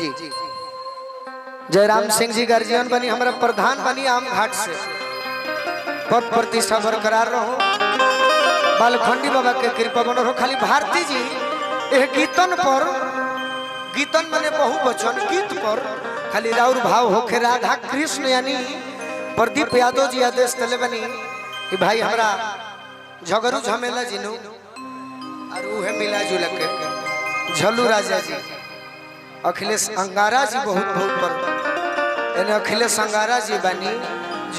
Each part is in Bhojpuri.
जी जयराम सिंह जी गार्जियन बनी हमारा प्रधान बनी आम घाट से पद प्रतिष्ठा बरकरार रहो बालखंडी बाबा के कृपा बनो रहो। खाली भारती जी यह गीतन पर गीतन माने बहुवचन गीत पर खाली राउर भाव होके राधा कृष्ण यानी प्रदीप यादव जी आदेश दिले बनी कि भाई हमरा झगड़ू झमेला जिनू और उहे मिला जुला के झल्लू राजा जी अखिलेश अंगारा जी बहुत बहुत पर यानी अखिलेश अंगारा जी बनी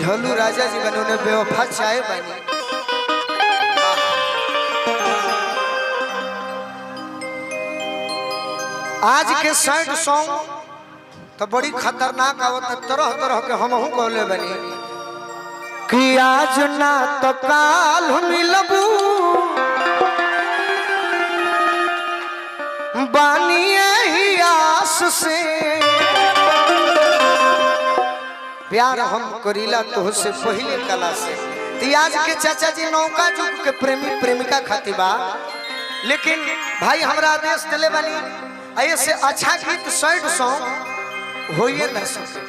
झल्लू राजा जी बनी उन्हें बेवफा चाय बनी। आज के सैड सॉन्ग तो बड़ी खतरनाक आवत तरह तरह के हमहू कहले बनी कि आज ना तो काल मिलबू बानिए ही आस से प्यार हम करीला तो से पहले कला से। तो आज के चाचा जी नौका युग के प्रेमी प्रेमिका खातिर बा लेकिन भाई हमरा आदेश दिले बनी ऐसे अच्छा गीत सैड सॉन्ग होइए न सके।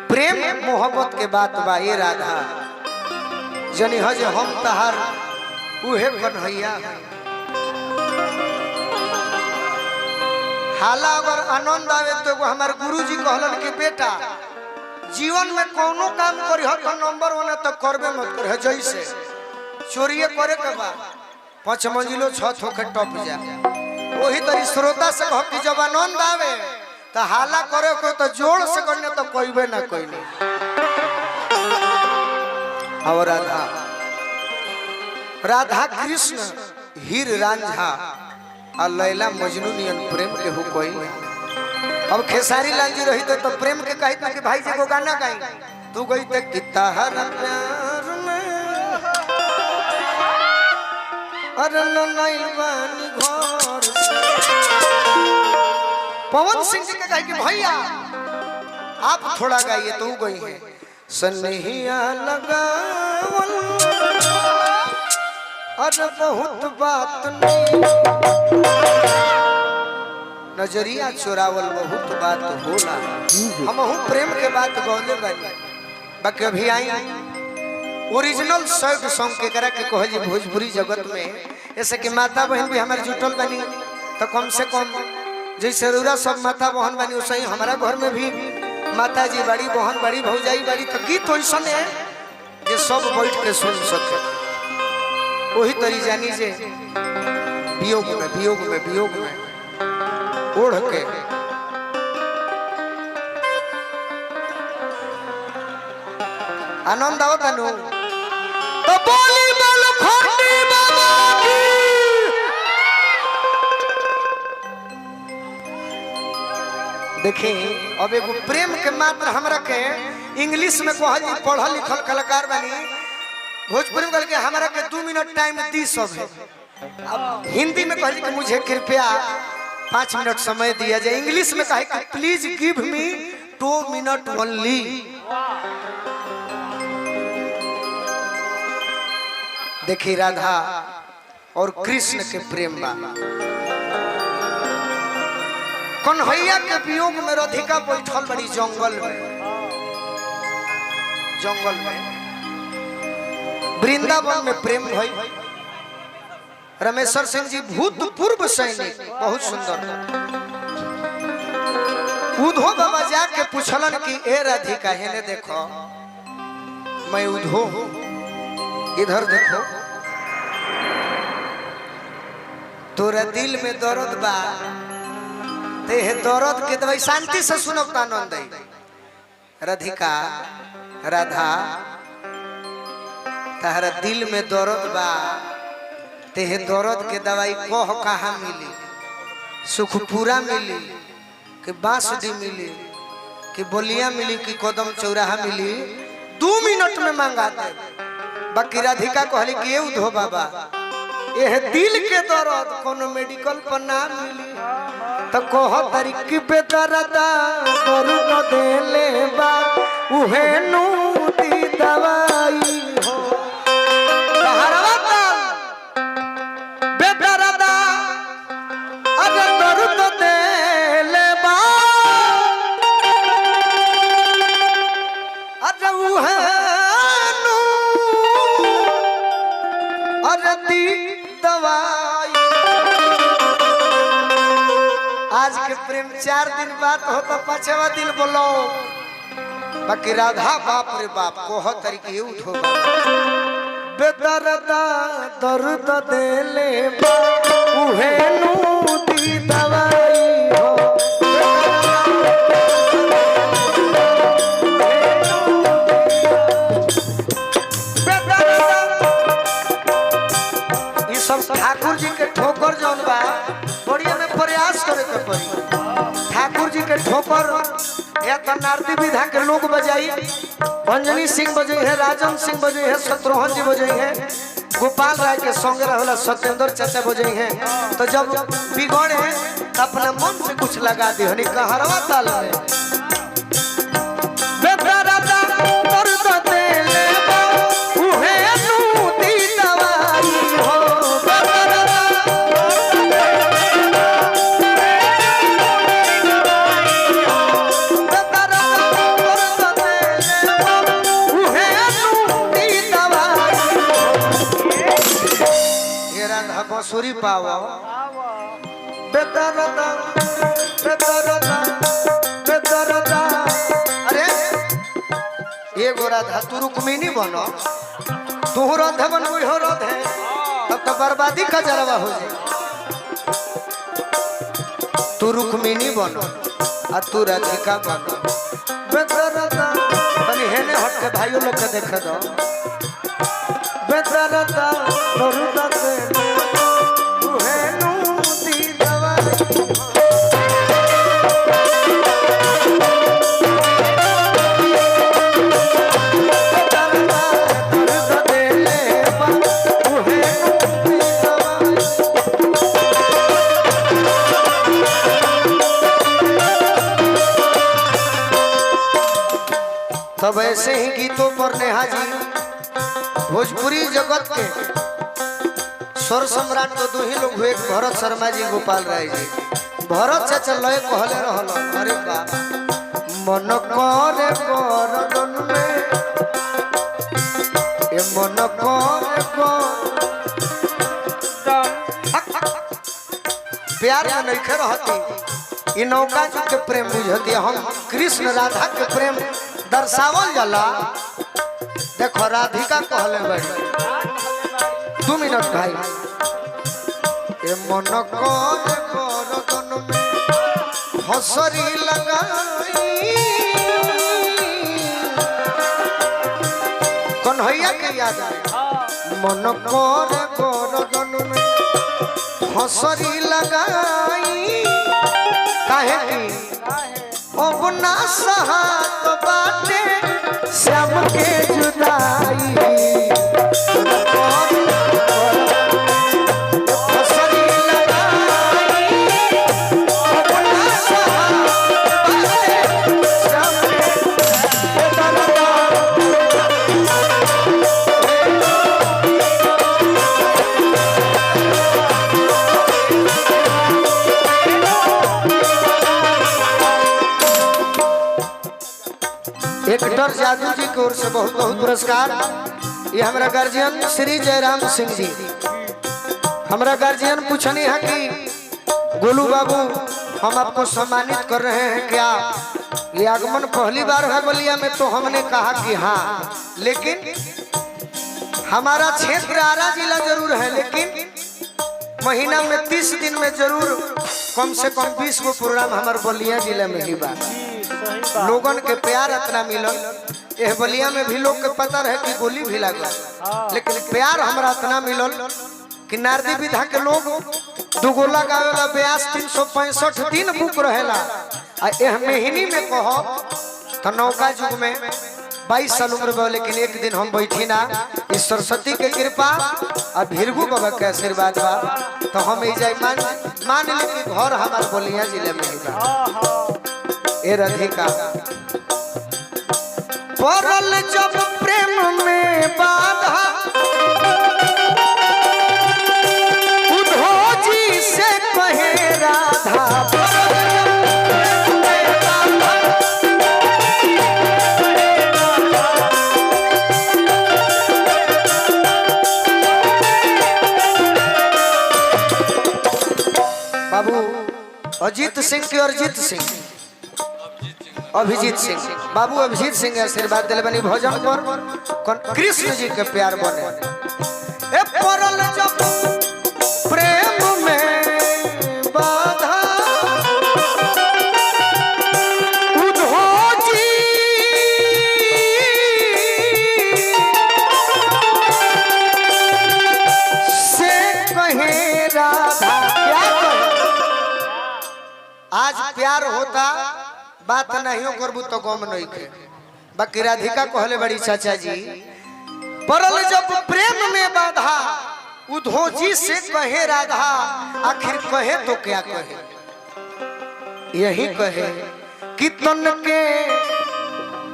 प्रेम मोहब्बत के बात बा ये राधा जनी हज हम तहार उहे कन्हैया हाला अगर आनंद आवे तो हमारे गुरुजी कहलन कि बेटा जीवन में कोनो काम करी हो तो नंबर 1 तो करबे मत करे जैसे चोरिए करे के बा 5 मंजिलो छत होके टप जा वही तरी श्रोता से कह कि जब आनंद आवे तो हाला करे को तो जोर से करने तो कोईबे ना कोई नहीं। और राधा राधा कृष्ण हीर रांझा और लैला मजनू नियन प्रेम के हो कोई। अब खेसारी लाल जी रही तो प्रेम के कही था कि भाई जी को गाना गाई तू गई तो कितना हर प्यार में अरे नैलवानी घर पवन सिंह जी के कहे कि भैया आप थोड़ा गाइए तो गई है सनहिया लगावल अरे बहुत बात नहीं नजरिया चोरावल बहुत बात होला। हमहू प्रेम के बात गौले बनी बाकी अभी आई ओरिजिनल सैड सॉन्ग के करा के कहे जी भोजपुरी जगत में ऐसे कि माता बहन भी हमारे जुटल बनी तो कम से कम जैसे रूरा सब माता बहन बनी वैसे ही हमारा घर में भी माता जी बड़ी बहन बड़ी भौजाई बड़ी तो गीत वैसा है ये सब बैठ के सुन सके वही तरी जानी जे वियोग में ओढ़ के आनंद आओ तनु तो बोली बालखंडी बाबा की देखिए अब एगो प्रेम के मात्र हमरा के इंग्लिश में कह पढ़ल लिखल कलाकार बनी भोजपुरी में कह के हमरा के 2 मिनट टाइम दी सब है। अब हिंदी में कह कि मुझे कृपया 5 मिनट समय दिया जाए। इंग्लिश में कहे कि please give me 2 minute only. देखिए राधा और कृष्ण के प्रेम बा कन्हैया के वियोग में राधिका बैठल बड़ी जंगल में वृंदावन में प्रेम भई। रमेश्वर सिंह जी भूतपूर्व सैनिक बहुत सुंदर उधो बाबा जाके पूछलन कि ए राधिका हेने देखो मैं उधो हूँ इधर देखो तोरा दिल में दर्द बा ते दर्द के दवाई शांति से सुनो आनंद राधिका राधा तारा दिल में दर्द बा ते दर्द के दवाई कह कहाँ मिली सुखपुरा मिली कि बांसडी मिली कि बोलिया मिली कि कदम चौराहा मिली 2 मिनट में मंगा दे। बाकी राधिका कहली कि ये उधो बाबा यह दिल के दर्द कोनो मेडिकल पर ना मिली तो कह तरीकी पे दर्दा दर्द देले बा उहे नु दी दवाई हो बेदर्दा अरे दर्द देले बा उहेनु अरती दवाई। आज के प्रेम 4 दिन बाद हो तो 5वां दिन बोलो बाकी राधा बाप रे बाप कोह तरीके उठो बेदर्दा दर्द देले उहेनु दी दवाई हो। ये सब ठाकुर जी के ठोकर जौन बा बढ़िया में प्रयास करे के पड़ी। ठाकुर जी के ठोकर या तो नारदी विधा के लोग बजाई, अंजनी सिंह बजे है, राजन सिंह बजे है, शत्रुघ्न जी बजे है, गोपाल राय के संग रहला सत्येंद्र चाचा बजे हैं। तो जब बिगड़े तो अपना मन से कुछ लगा दी हनी कहरवा ताल में बांसुरी पावा बेदर्दा बेदर्दा बेदर्दा। अरे ये गोरा था तू रुक्मिणी बनो, तू राधे बन कोई हो राधे, तब तो बर्बादी का जरवा हो जाए। तू रुक्मिणी बनो और तू राधिका बनो बेदर्दा। तनी हेने हट के भाइयों लोग के देख दो बेदर्दा दर्द दे तब ऐसे ही गीतों पर नेहा जी भोजपुरी जगत के स्वर सम्राट तो दो ही लोग हुए, भरत शर्मा जी, गोपाल राय जी। भरत चाचा लय कहले रहल अरे बा मन करे करदन में ए मन करे प्यार में नहीं रहती ई नौका जी के प्रेम बुझती। हम कृष्ण राधा के प्रेम दर्शावल जाला। देखो राधिका कहले बड़ी 2 मिनट भाई ए मन करे करदन में हसरी लगाई कन्हैया के याद आए मन करे करदन में हसरी लगाई काहे की अब ना सहात बाटे श्याम के जुदाई। एक्टर जादू जी की ओर से बहुत बहुत पुरस्कार। ये हमारा गार्जियन श्री जयराम सिंह जी, हमारा गार्जियन पूछनी है कि गोलू बाबू हम आपको सम्मानित कर रहे हैं क्या? ये आगमन पहली बार है बलिया में, तो हमने कहा कि हाँ, लेकिन हमारा क्षेत्र आरा जिला जरूर है, लेकिन महीना में 30 दिन में जरूर कम से कम 20 गो प्रोग्राम हमारे बलिया जिले में ही बात। लोगन के प्यार इतना मिलल, यह बलिया में भी लोग के पता रहे कि गोली भी लगा, लेकिन प्यार हमारा इतना मिलल कि नारदी विधा के लोग दुगोला गावेला ब्यास 365 दिन बुक रहेला। आ यह महीनी में कहो तो नौका युग में 22 साल उम्र में, लेकिन एक दिन हम बैठी ना, इस सरस्वती के कृपा और भीरगू बाबा के आशीर्वाद बा, तो हम मान ली कि घर हमारे बलिया जिले में ही बा। ए राधिका पड़ल जब प्रेम में बाधा उद्धव जी से कहे राधा बाबू अजीत सिंह के अरिजीत सिंह अभिजीत सिंह बाबू अभिजीत सिंह आशीर्वाद दिले बनी भजन पर कृष्ण जी के प्यार बने ए परल जब प्रेम में बाधा उधोजी से कहे राधा क्या कहे आज प्यार होता बात नहीं करबू तो गम नहीं के बाकी राधिका कहले बड़ी चाचा जी परल जब प्रेम में बाधा उधोजी से कहे राधा आखिर कहे तो क्या कहे यही कहे कि तन के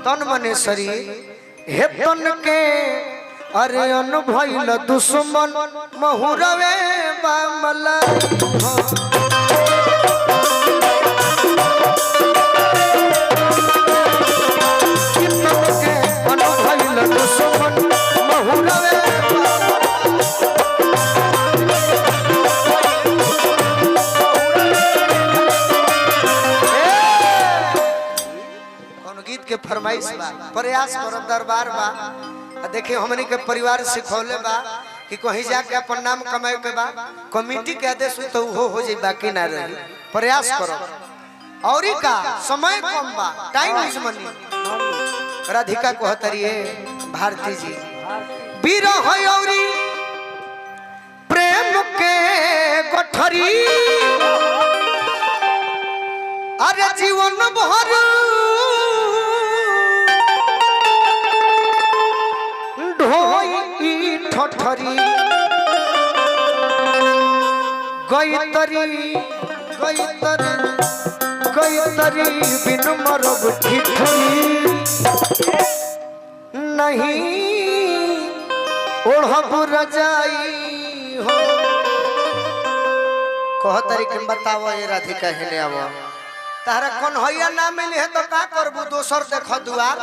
तन मने शरीर हे तन के अरे अन भइल दुश्मन महुरवे बामला के फरमाइश बा प्रयास करब दरबार बा देखिए हमने के परिवार सिखौले बा कि कहीं जाके अपन नाम कमाए के बा कमेटी के आदेश तो हो जाए बाकी ना रही प्रयास करो और का समय कम बा टाइम इज मनी राधिका कहतरिए भारती जी विरह औरी प्रेम के गठरी अरे जीवन भर ठठरी गईतरी बिन मरब ठिठुरी नहीं ओढ़ब रजाई हो कहतरी के बताओ ये राधिका हेने आवो तारा कौन हैया ना मिले है तो का करबू दोसर देख दुआर